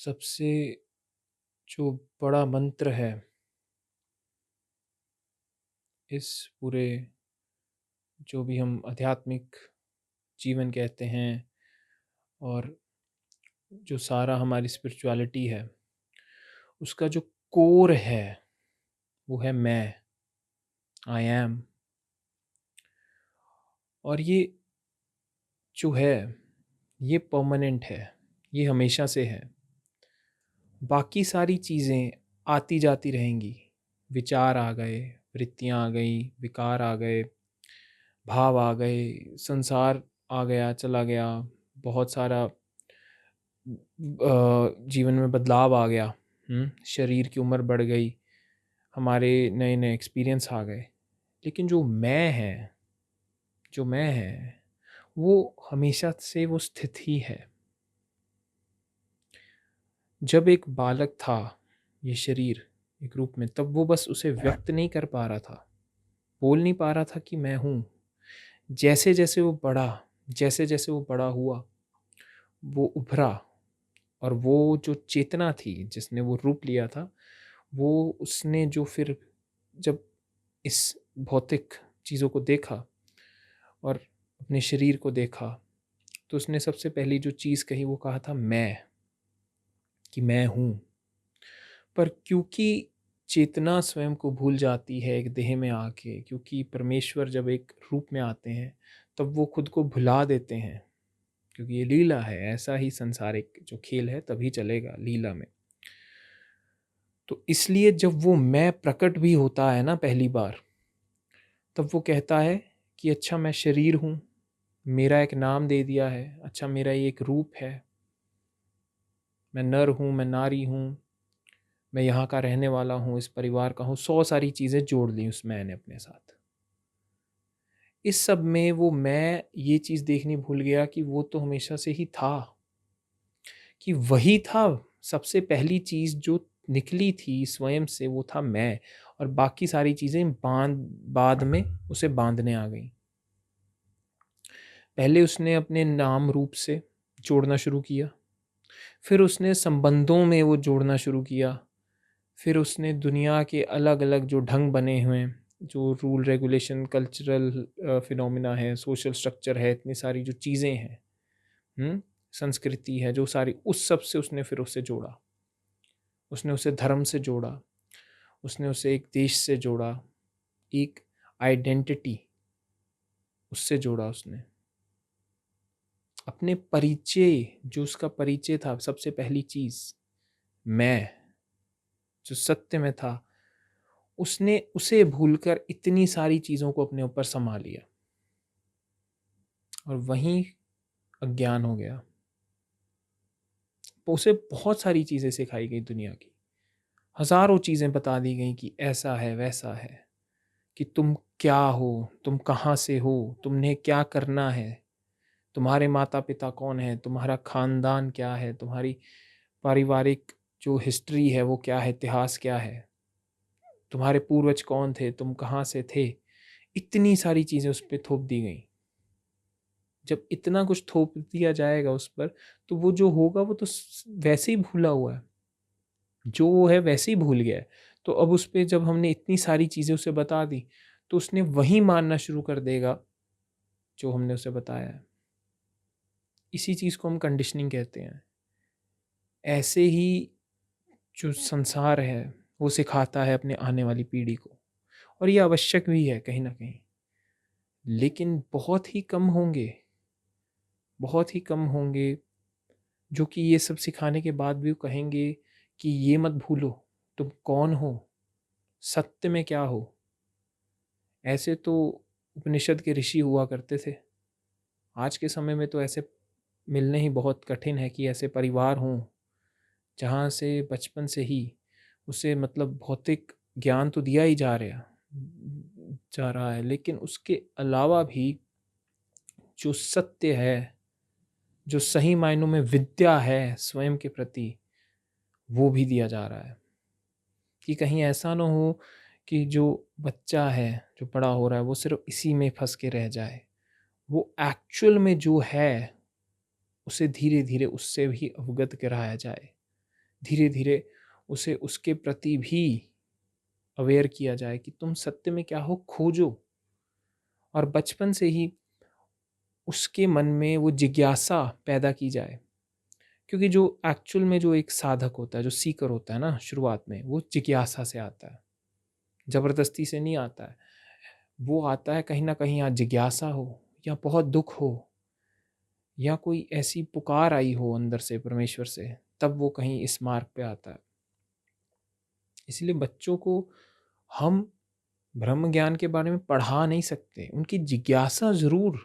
सबसे जो बड़ा मंत्र है इस पूरे जो भी हम आध्यात्मिक जीवन कहते हैं और जो सारा हमारी स्पिरिचुअलिटी है उसका जो कोर है वो है मैं, आई एम। और ये जो है ये परमानेंट है, ये हमेशा से है। बाकी सारी चीज़ें आती जाती रहेंगी। विचार आ गए, वृत्तियाँ आ गई, विकार आ गए, भाव आ गए, संसार आ गया चला गया, बहुत सारा जीवन में बदलाव आ गया। शरीर की उम्र बढ़ गई, हमारे नए नए एक्सपीरियंस आ गए। लेकिन जो मैं है वो हमेशा से वो स्थित ही है। जब एक बालक था ये शरीर एक रूप में, तब वो बस उसे व्यक्त नहीं कर पा रहा था, बोल नहीं पा रहा था कि मैं हूँ। जैसे जैसे वो बढ़ा, जैसे जैसे वो बड़ा हुआ, वो उभरा। और वो जो चेतना थी जिसने वो रूप लिया था, वो उसने जो फिर जब इस भौतिक चीज़ों को देखा और अपने शरीर को देखा, तो उसने सबसे पहली जो चीज़ कही वो कहा था मैं, कि मैं हूँ। पर क्योंकि चेतना स्वयं को भूल जाती है एक देह में आके, क्योंकि परमेश्वर जब एक रूप में आते हैं तब वो खुद को भुला देते हैं, क्योंकि ये लीला है। ऐसा ही संसारिक जो खेल है तभी चलेगा लीला में। तो इसलिए जब वो मैं प्रकट भी होता है ना पहली बार, तब वो कहता है कि अच्छा मैं शरीर हूँ, मेरा एक नाम दे दिया है, अच्छा मेरा ये एक रूप है, मैं नर हूँ, मैं नारी हूँ, मैं यहाँ का रहने वाला हूँ, इस परिवार का हूँ। 100 सारी चीज़ें जोड़ ली उस मैंने अपने साथ। इस सब में वो मैं ये चीज़ देखनी भूल गया कि वो तो हमेशा से ही था, कि वही था। सबसे पहली चीज़ जो निकली थी स्वयं से वो था मैं, और बाकी सारी चीज़ें बाद में उसे बांधने आ गई। पहले उसने अपने नाम रूप से जोड़ना शुरू किया, फिर उसने संबंधों में वो जोड़ना शुरू किया, फिर उसने दुनिया के अलग अलग जो ढंग बने हुए हैं, जो रूल रेगुलेशन, कल्चरल फिनोमिना है, सोशल स्ट्रक्चर है, इतनी सारी जो चीज़ें हैं, संस्कृति है, जो सारी उस सब से उसने फिर उसे जोड़ा। उसने उसे धर्म से जोड़ा, उसने उसे एक देश से जोड़ा, एक आइडेंटिटी उससे जोड़ा। उसने अपने परिचय, जो उसका परिचय था, सबसे पहली चीज़ मैं, जो सत्य में था, उसने उसे भूलकर इतनी सारी चीज़ों को अपने ऊपर समा लिया, और वहीं अज्ञान हो गया। उसे बहुत सारी चीज़ें सिखाई गई दुनिया की, हज़ारों चीज़ें बता दी गई कि ऐसा है वैसा है, कि तुम क्या हो, तुम कहाँ से हो, तुमने क्या करना है, तुम्हारे माता पिता कौन है, तुम्हारा खानदान क्या है, तुम्हारी पारिवारिक जो हिस्ट्री है वो क्या है, इतिहास क्या है, तुम्हारे पूर्वज कौन थे, तुम कहाँ से थे। इतनी सारी चीज़ें उस पर थोप दी गई। जब इतना कुछ थोप दिया जाएगा उस पर, तो वो जो होगा वो तो वैसे ही भूला हुआ है, जो वो है वैसे ही भूल गया है। तो अब उस पे जब हमने इतनी सारी चीज़ें उसे बता दी, तो उसने वही मानना शुरू कर देगा जो हमने उसे बताया है। इसी चीज़ को हम कंडीशनिंग कहते हैं। ऐसे ही जो संसार है वो सिखाता है अपने आने वाली पीढ़ी को, और ये आवश्यक भी है कहीं ना कहीं। लेकिन बहुत ही कम होंगे, बहुत ही कम होंगे जो कि ये सब सिखाने के बाद भी कहेंगे कि ये मत भूलो, तुम कौन हो, सत्य में क्या हो। ऐसे तो उपनिषद के ऋषि हुआ करते थे। आज के समय में तो ऐसे मिलने ही बहुत कठिन है कि ऐसे परिवार हों जहाँ से बचपन से ही उसे मतलब भौतिक ज्ञान तो दिया ही जा रहा है, लेकिन उसके अलावा भी जो सत्य है, जो सही मायनों में विद्या है स्वयं के प्रति, वो भी दिया जा रहा है। कि कहीं ऐसा ना हो कि जो बच्चा है जो बड़ा हो रहा है वो सिर्फ इसी में फंस के रह जाए। वो एक्चुअल में जो है उसे धीरे धीरे उससे भी अवगत कराया जाए, धीरे धीरे उसे उसके प्रति भी अवेयर किया जाए कि तुम सत्य में क्या हो, खोजो। और बचपन से ही उसके मन में वो जिज्ञासा पैदा की जाए, क्योंकि जो एक्चुअल में जो एक साधक होता है, जो सीकर होता है ना, शुरुआत में वो जिज्ञासा से आता है, ज़बरदस्ती से नहीं आता है। वो आता है कहीं ना कहीं, या जिज्ञासा हो, या बहुत दुख हो, या कोई ऐसी पुकार आई हो अंदर से परमेश्वर से, तब वो कहीं इस मार्ग पे आता है। इसलिए बच्चों को हम ब्रह्म ज्ञान के बारे में पढ़ा नहीं सकते, उनकी जिज्ञासा ज़रूर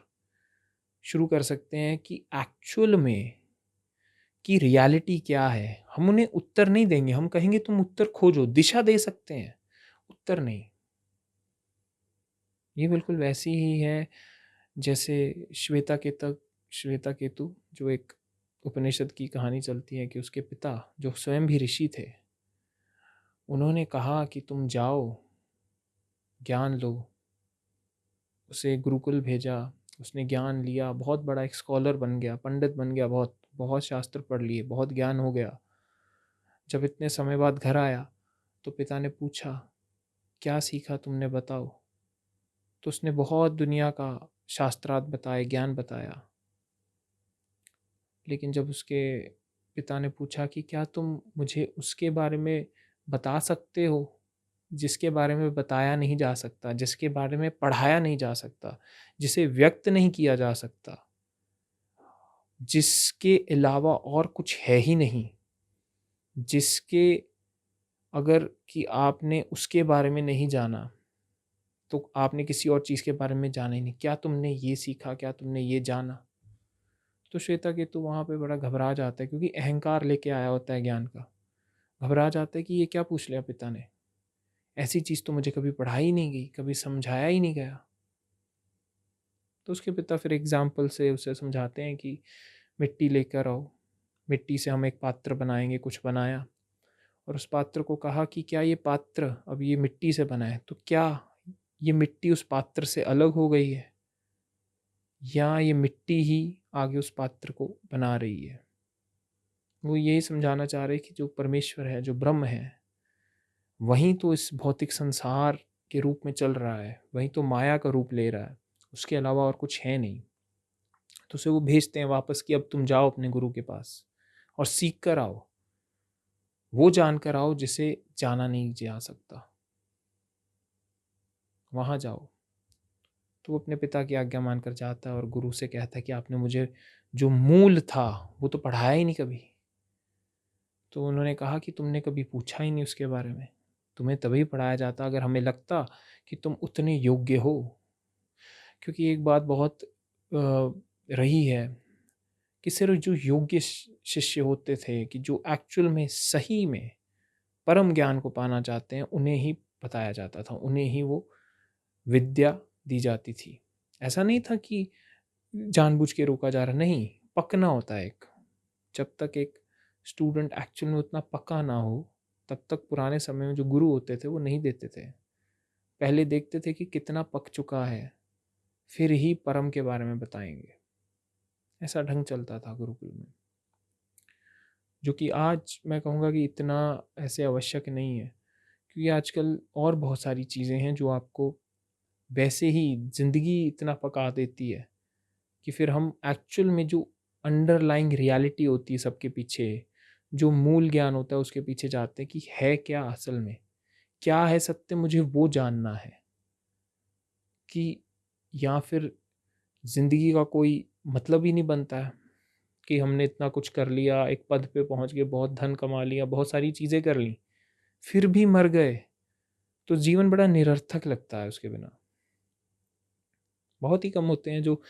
शुरू कर सकते हैं कि एक्चुअल में की रियलिटी क्या है। हम उन्हें उत्तर नहीं देंगे, हम कहेंगे तुम उत्तर खोजो, दिशा दे सकते हैं, उत्तर नहीं। ये बिल्कुल वैसी ही है जैसे श्वेता केतु, जो एक उपनिषद की कहानी चलती है कि उसके पिता जो स्वयं भी ऋषि थे, उन्होंने कहा कि तुम जाओ ज्ञान लो। उसे गुरुकुल भेजा, उसने ज्ञान लिया, बहुत बड़ा एक स्कॉलर बन गया, पंडित बन गया, बहुत बहुत शास्त्र पढ़ लिए, बहुत ज्ञान हो गया। जब इतने समय बाद घर आया तो पिता ने पूछा, क्या सीखा तुमने, बताओ। तो उसने बहुत दुनिया का शास्त्रार्थ बताए, ज्ञान बताया। लेकिन जब उसके पिता ने पूछा कि क्या तुम मुझे उसके बारे में बता सकते हो जिसके बारे में बताया नहीं जा सकता, जिसके बारे में पढ़ाया नहीं जा सकता, जिसे व्यक्त नहीं किया जा सकता, जिसके अलावा और कुछ है ही नहीं, जिसके अगर कि आपने उसके बारे में नहीं जाना तो आपने किसी और चीज़ के बारे में जाना ही नहीं। क्या तुमने ये सीखा, क्या तुमने ये जाना। तो श्वेता केतु वहाँ पे बड़ा घबरा जाता है, क्योंकि अहंकार लेके आया होता है ज्ञान का। घबरा जाता है कि ये क्या पूछ लिया पिता ने, ऐसी चीज़ तो मुझे कभी पढ़ाई नहीं गई, कभी समझाया ही नहीं गया। तो उसके पिता फिर एग्जाम्पल से उसे समझाते हैं कि मिट्टी लेकर आओ, मिट्टी से हम एक पात्र बनाएंगे। कुछ बनाया और उस पात्र को कहा कि क्या ये पात्र अब ये मिट्टी से बना है, तो क्या ये मिट्टी उस पात्र से अलग हो गई है, या ये मिट्टी ही आगे उस पात्र को बना रही है। वो यही समझाना चाह रहे कि जो परमेश्वर है, जो ब्रह्म है, वहीं तो इस भौतिक संसार के रूप में चल रहा है, वहीं तो माया का रूप ले रहा है, उसके अलावा और कुछ है नहीं। तो उसे वो भेजते हैं वापस कि अब तुम जाओ अपने गुरु के पास और सीख कर आओ, वो जान कर आओ जिसे जाना नहीं जा सकता, वहाँ जाओ। तो वो अपने पिता की आज्ञा मानकर जाता है और गुरु से कहता है कि आपने मुझे जो मूल था वो तो पढ़ाया ही नहीं कभी। तो उन्होंने कहा कि तुमने कभी पूछा ही नहीं उसके बारे में, तुम्हें तभी पढ़ाया जाता अगर हमें लगता कि तुम उतने योग्य हो। क्योंकि एक बात बहुत रही है कि सिर्फ जो योग्य शिष्य होते थे, कि जो एक्चुअल में सही में परम ज्ञान को पाना चाहते हैं, उन्हें ही बताया जाता था, उन्हें ही वो विद्या दी जाती थी। ऐसा नहीं था कि जानबूझ के रोका जा रहा, नहीं, पकना होता है एक। जब तक एक स्टूडेंट एक्चुअल में उतना पक्का ना हो, तब तक पुराने समय में जो गुरु होते थे वो नहीं देते थे। पहले देखते थे कि कितना पक चुका है, फिर ही परम के बारे में बताएंगे। ऐसा ढंग चलता था गुरुकुल में, जो कि आज मैं कहूँगा कि इतना ऐसे आवश्यक नहीं है। क्योंकि आजकल और बहुत सारी चीज़ें हैं जो आपको वैसे ही ज़िंदगी इतना पका देती है कि फिर हम एक्चुअल में जो अंडरलाइंग रियलिटी होती है सबके पीछे, जो मूल ज्ञान होता है उसके पीछे जाते हैं कि है क्या असल में, क्या है सत्य, मुझे वो जानना है। कि या फिर ज़िंदगी का कोई मतलब ही नहीं बनता है कि हमने इतना कुछ कर लिया, एक पद पे पहुंच गए, बहुत धन कमा लिया, बहुत सारी चीज़ें कर ली, फिर भी मर गए, तो जीवन बड़ा निरर्थक लगता है उसके बिना। बहुत ही कम होते हैं जो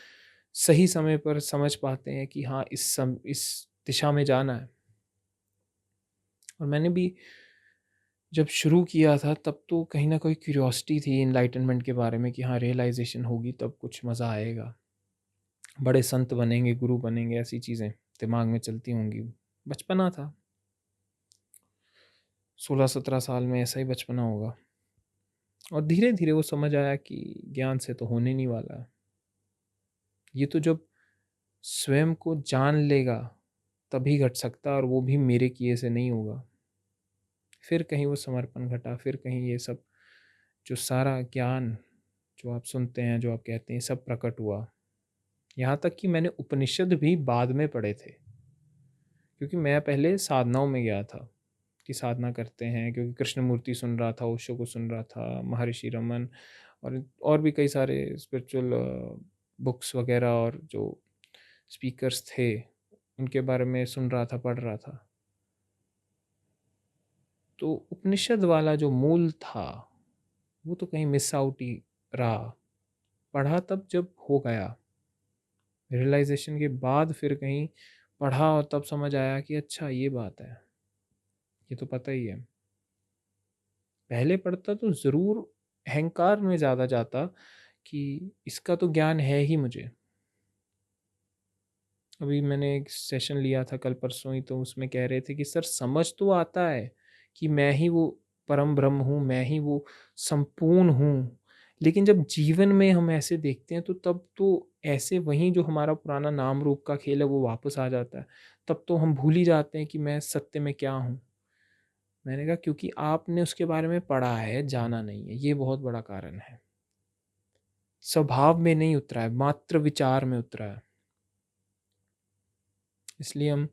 सही समय पर समझ पाते हैं कि हाँ इस दिशा में जाना है। और मैंने भी जब शुरू किया था तब तो कहीं ना कोई क्यूरियोसिटी थी इनलाइटनमेंट के बारे में कि हाँ रियलाइजेशन होगी तब कुछ मज़ा आएगा, बड़े संत बनेंगे, गुरु बनेंगे, ऐसी चीज़ें दिमाग में चलती होंगी। बचपना था, 16-17 साल में ऐसा ही बचपना होगा। और धीरे धीरे वो समझ आया कि ज्ञान से तो होने नहीं वाला। ये तो जब स्वयं को जान लेगा तभी घट सकता है और वो भी मेरे किए से नहीं होगा। फिर कहीं वो समर्पण घटा, फिर कहीं ये सब जो सारा ज्ञान जो आप सुनते हैं, जो आप कहते हैं, सब प्रकट हुआ। यहाँ तक कि मैंने उपनिषद भी बाद में पढ़े थे, क्योंकि मैं पहले साधनाओं में गया था कि साधना करते हैं, क्योंकि कृष्णमूर्ति सुन रहा था, ओशो को सुन रहा था, महर्षि रमन और भी कई सारे स्पिरिचुअल बुक्स वगैरह और जो स्पीकर्स थे उनके बारे में सुन रहा था, पढ़ रहा था। तो उपनिषद वाला जो मूल था वो तो कहीं मिस आउट ही रहा। पढ़ा तब जब हो गया, रियलाइजेशन के बाद फिर कहीं पढ़ा और तब समझ आया कि अच्छा ये बात है, ये तो पता ही है। पहले पढ़ता तो ज़रूर अहंकार में ज़्यादा जाता कि इसका तो ज्ञान है ही मुझे। अभी मैंने एक सेशन लिया था कल परसों ही, तो उसमें कह रहे थे कि सर समझ तो आता है कि मैं ही वो परम ब्रह्म हूँ, मैं ही वो संपूर्ण हूँ, लेकिन जब जीवन में हम ऐसे देखते हैं तो तब तो ऐसे वही जो हमारा पुराना नाम रूप का खेल है वो वापस आ जाता है। तब तो हम भूल ही जाते हैं कि मैं सत्य में क्या हूँ। मैंने कहा क्योंकि आपने उसके बारे में पढ़ा है, जाना नहीं है, ये बहुत बड़ा कारण है। स्वभाव में नहीं उतरा है, मात्र विचार में उतरा है। इसलिए हम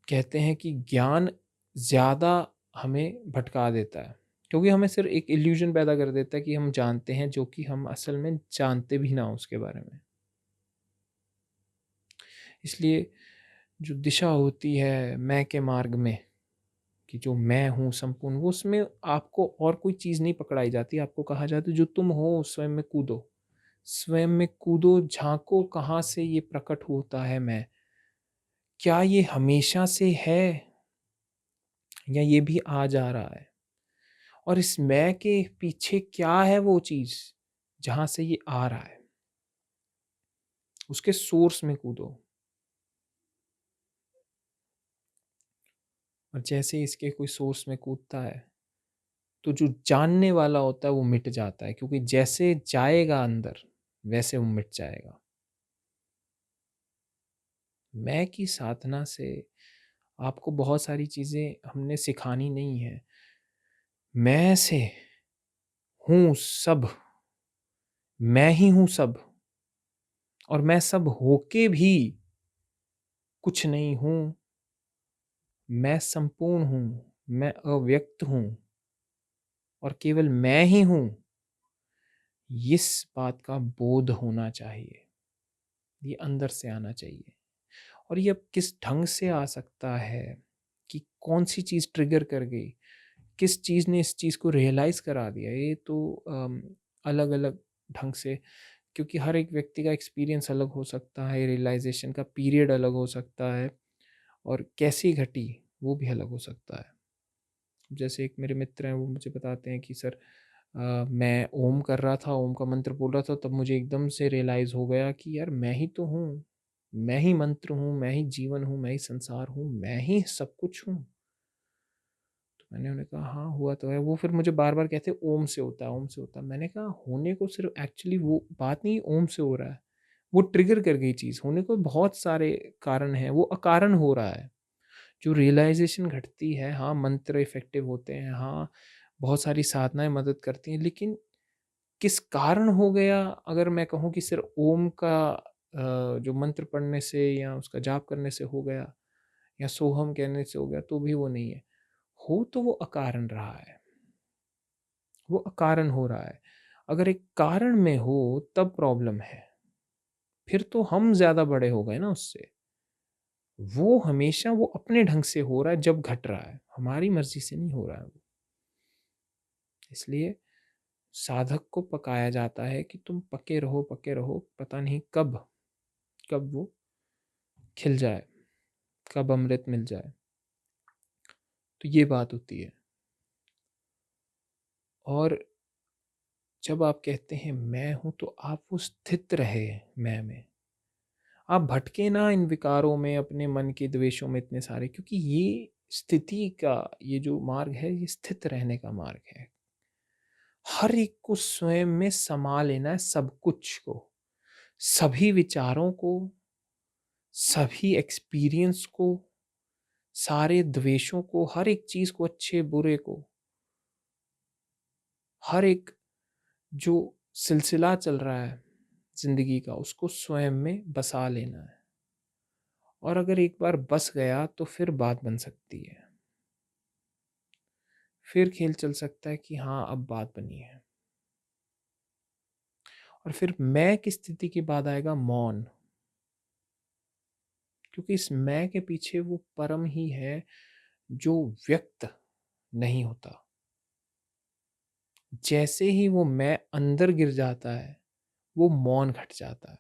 कहते हैं कि ज्ञान ज़्यादा हमें भटका देता है, क्योंकि हमें सिर्फ एक इल्यूजन पैदा कर देता है कि हम जानते हैं, जो कि हम असल में जानते भी ना हो उसके बारे में। इसलिए जो दिशा होती है मैं के मार्ग में, कि जो मैं हूँ संपूर्ण, वो उसमें आपको और कोई चीज़ नहीं पकड़ाई जाती। आपको कहा जाता है जो तुम हो स्वयं में कूदो, स्वयं में कूदो, झांको कहाँ से ये प्रकट होता है मैं, क्या ये हमेशा से है या ये भी आ जा रहा है, और इस मैं के पीछे क्या है वो चीज़ जहाँ से ये आ रहा है, उसके सोर्स में कूदो। और जैसे ही इसके कोई सोर्स में कूदता है तो जो जानने वाला होता है वो मिट जाता है, क्योंकि जैसे जाएगा अंदर वैसे वो मिट जाएगा। मैं की साधना से आपको बहुत सारी चीज़ें हमने सिखानी नहीं है। मैं से हूँ सब, मैं ही हूँ सब, और मैं सब होके भी कुछ नहीं हूँ। मैं संपूर्ण हूँ, मैं अव्यक्त हूँ, और केवल मैं ही हूँ। इस बात का बोध होना चाहिए, ये अंदर से आना चाहिए। और ये अब किस ढंग से आ सकता है, कि कौन सी चीज़ ट्रिगर कर गई, किस चीज़ ने इस चीज़ को रियलाइज़ करा दिया, ये तो अलग अलग ढंग से, क्योंकि हर एक व्यक्ति का एक्सपीरियंस अलग हो सकता है, रियलाइजेशन का पीरियड अलग हो सकता है, और कैसी घटी वो भी अलग हो सकता है। जैसे एक मेरे मित्र हैं, वो मुझे बताते हैं कि सर मैं ओम कर रहा था, ओम का मंत्र बोल रहा था, तब मुझे एकदम से रियलाइज़ हो गया कि यार मैं ही तो हूँ, मैं ही मंत्र हूँ, मैं ही जीवन हूँ, मैं ही संसार हूँ, मैं ही सब कुछ हूँ। तो मैंने उन्हें कहा हाँ हुआ तो है। वो फिर मुझे बार बार कहते ओम से होता है, ओम से होता है। मैंने कहा होने को सिर्फ एक्चुअली वो बात नहीं ओम से हो रहा है, वो ट्रिगर कर गई चीज़। होने को बहुत सारे कारण हैं, वो अकारण हो रहा है। जो रियलाइजेशन घटती है, हाँ मंत्र इफ़ेक्टिव होते हैं, हाँ बहुत सारी साधनाएँ मदद करती हैं, लेकिन किस कारण हो गया, अगर मैं कहूँ कि सिर्फ़ ओम का जो मंत्र पढ़ने से या उसका जाप करने से हो गया, या सोहम कहने से हो गया, तो भी वो नहीं है। हो तो वो अकारण रहा है, वो अकारण हो रहा है। अगर एक कारण में हो तब प्रॉब्लम है, फिर तो हम ज़्यादा बड़े हो गए ना उससे। वो हमेशा वो अपने ढंग से हो रहा है जब घट रहा है, हमारी मर्ज़ी से नहीं हो रहा है वो। इसलिए साधक को पकाया जाता है कि तुम पके रहो, पता नहीं कब, कब वो खिल जाए, कब अमृत मिल जाए। तो ये बात होती है। और जब आप कहते हैं मैं हूँ, तो आप वो स्थित रहे मैं में। आप भटके ना इन विकारों में, अपने मन के द्वेषों में इतने सारे, क्योंकि ये स्थिति का ये जो मार्ग है, ये स्थित रहने का मार्ग है। हर एक को स्वयं में समा लेना है, सब कुछ को, सभी विचारों को, सभी एक्सपीरियंस को, सारे द्वेषों को, हर एक चीज को, अच्छे बुरे को, हर एक जो सिलसिला चल रहा है जिंदगी का, उसको स्वयं में बसा लेना है। और अगर एक बार बस गया तो फिर बात बन सकती है, फिर खेल चल सकता है कि हाँ अब बात बनी है। और फिर मैं की स्थिति के बाद आएगा मौन, क्योंकि इस मैं के पीछे वो परम ही है जो व्यक्त नहीं होता। जैसे ही वो मैं अंदर गिर जाता है, वो मौन घट जाता है।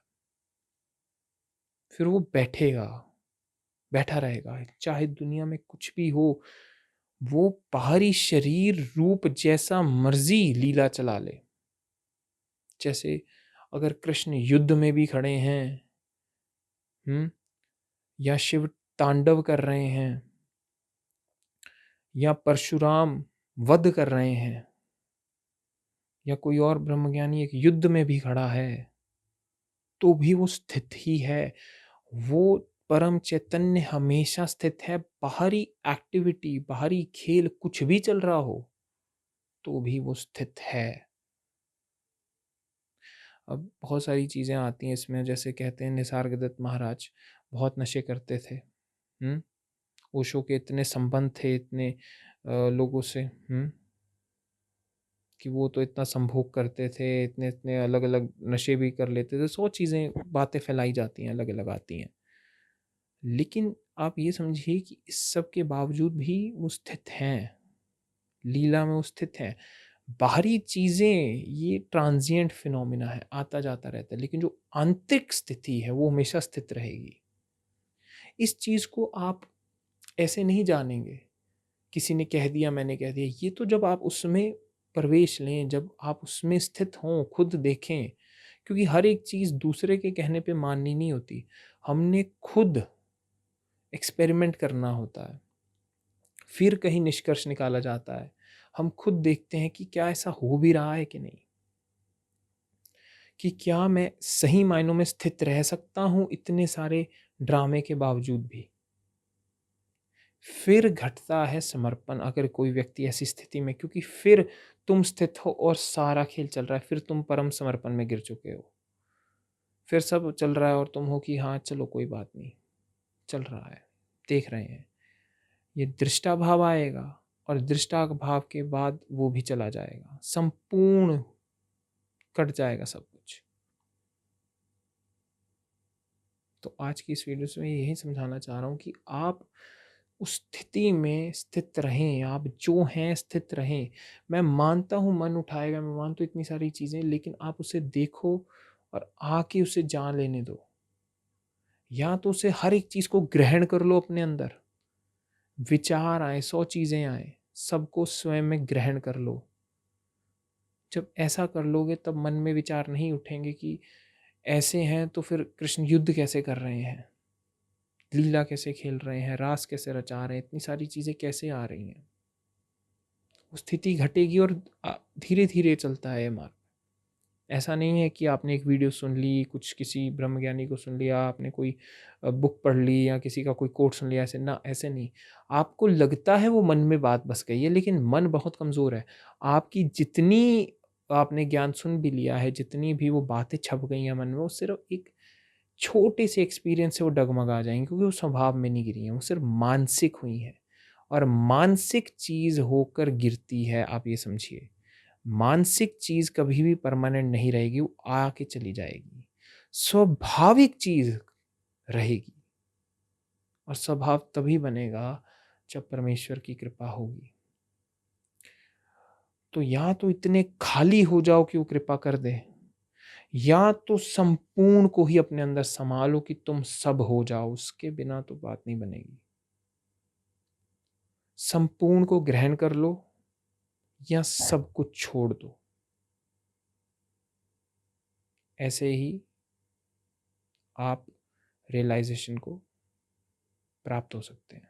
फिर वो बैठेगा, बैठा रहेगा, चाहे दुनिया में कुछ भी हो। वो बाहरी शरीर रूप जैसा मर्जी लीला चला ले। जैसे अगर कृष्ण युद्ध में भी खड़े हैं, या शिव तांडव कर रहे हैं, या परशुराम वध कर रहे हैं, या कोई और ब्रह्मज्ञानी एक युद्ध में भी खड़ा है, तो भी वो स्थित ही है। वो परम चैतन्य हमेशा स्थित है। बाहरी एक्टिविटी, बाहरी खेल कुछ भी चल रहा हो, तो भी वो स्थित है। अब बहुत सारी चीजें आती हैं इसमें, जैसे कहते हैं निसर्गदत्त महाराज बहुत नशे करते थे। ओशो के इतने संबंध थे इतने लोगों से, कि वो तो इतना संभोग करते थे, इतने इतने अलग अलग नशे भी कर लेते थे। 100 चीज़ें, बातें फैलाई जाती हैं, अलग अलग आती हैं। लेकिन आप ये समझिए कि इस सब के बावजूद भी वो स्थित हैं, लीला में वो स्थित हैं। बाहरी चीज़ें ये ट्रांजिएंट फिनोमिना है, आता जाता रहता है, लेकिन जो आंतरिक स्थिति है वो हमेशा स्थित रहेगी। इस चीज़ को आप ऐसे नहीं जानेंगे, किसी ने कह दिया मैंने कह दिया। ये तो जब आप उसमें प्रवेश लें, जब आप उसमें स्थित हों, खुद देखें। क्योंकि हर एक चीज़ दूसरे के कहने पे माननी नहीं होती, हमने खुद एक्सपेरिमेंट करना होता है, फिर कहीं निष्कर्ष निकाला जाता है। हम खुद देखते हैं कि क्या ऐसा हो भी रहा है कि नहीं, कि क्या मैं सही मायनों में स्थित रह सकता हूँ इतने सारे ड्रामे के बावजूद भी। फिर घटता है समर्पण, अगर कोई व्यक्ति ऐसी स्थिति में, क्योंकि फिर तुम स्थित हो और सारा खेल चल रहा है, फिर तुम परम समर्पण में गिर चुके हो। फिर सब चल रहा है और तुम हो कि हाँ चलो कोई बात नहीं, चल रहा है, देख रहे हैं। ये दृष्टा भाव आएगा, और दृष्टा भाव के बाद वो भी चला जाएगा, संपूर्ण कट जाएगा सब कुछ। तो आज की इस वीडियो से मैं यही समझाना चाह रहा हूँ कि आप उस स्थिति में स्थित रहें, आप जो हैं स्थित रहें। मैं मानता हूँ मन उठाएगा, मैं मानता हूँ इतनी सारी चीज़ें, लेकिन आप उसे देखो और आके उसे जान लेने दो। या तो उसे हर एक चीज़ को ग्रहण कर लो अपने अंदर, विचार आए, 100 चीज़ें आए, सबको स्वयं में ग्रहण कर लो। जब ऐसा कर लोगे तब मन में विचार नहीं उठेंगे कि ऐसे हैं तो फिर कृष्ण युद्ध कैसे कर रहे हैं, लीला कैसे खेल रहे हैं, रास कैसे रचा रहे हैं, इतनी सारी चीज़ें कैसे आ रही हैं। वो स्थिति घटेगी और धीरे धीरे चलता है ये मार्ग। ऐसा नहीं है कि आपने एक वीडियो सुन ली, कुछ किसी ब्रह्मज्ञानी को सुन लिया, आपने कोई बुक पढ़ ली या किसी का कोई कोट सुन लिया, ऐसे ना, ऐसे नहीं। आपको लगता है वो मन में बात बस गई है, लेकिन मन बहुत कमज़ोर है। आपकी जितनी आपने ज्ञान सुन भी लिया है, जितनी भी वो बातें छप गई हैं मन में, वो सिर्फ एक छोटे से एक्सपीरियंस से वो डगमगा जाएंगी, क्योंकि वो स्वभाव में नहीं गिरी हैं, वो सिर्फ मानसिक हुई हैं। और मानसिक चीज़ होकर गिरती है, आप ये समझिए। मानसिक चीज़ कभी भी परमानेंट नहीं रहेगी, वो आके चली जाएगी। स्वाभाविक चीज़ रहेगी, और स्वभाव तभी बनेगा जब परमेश्वर की कृपा होगी। तो या तो इतने खाली हो जाओ कि वो कृपा कर दे, या तो संपूर्ण को ही अपने अंदर संभालो कि तुम सब हो जाओ। उसके बिना तो बात नहीं बनेगी। संपूर्ण को ग्रहण कर लो या सब कुछ छोड़ दो। ऐसे ही आप रियलाइजेशन को प्राप्त हो सकते हैं।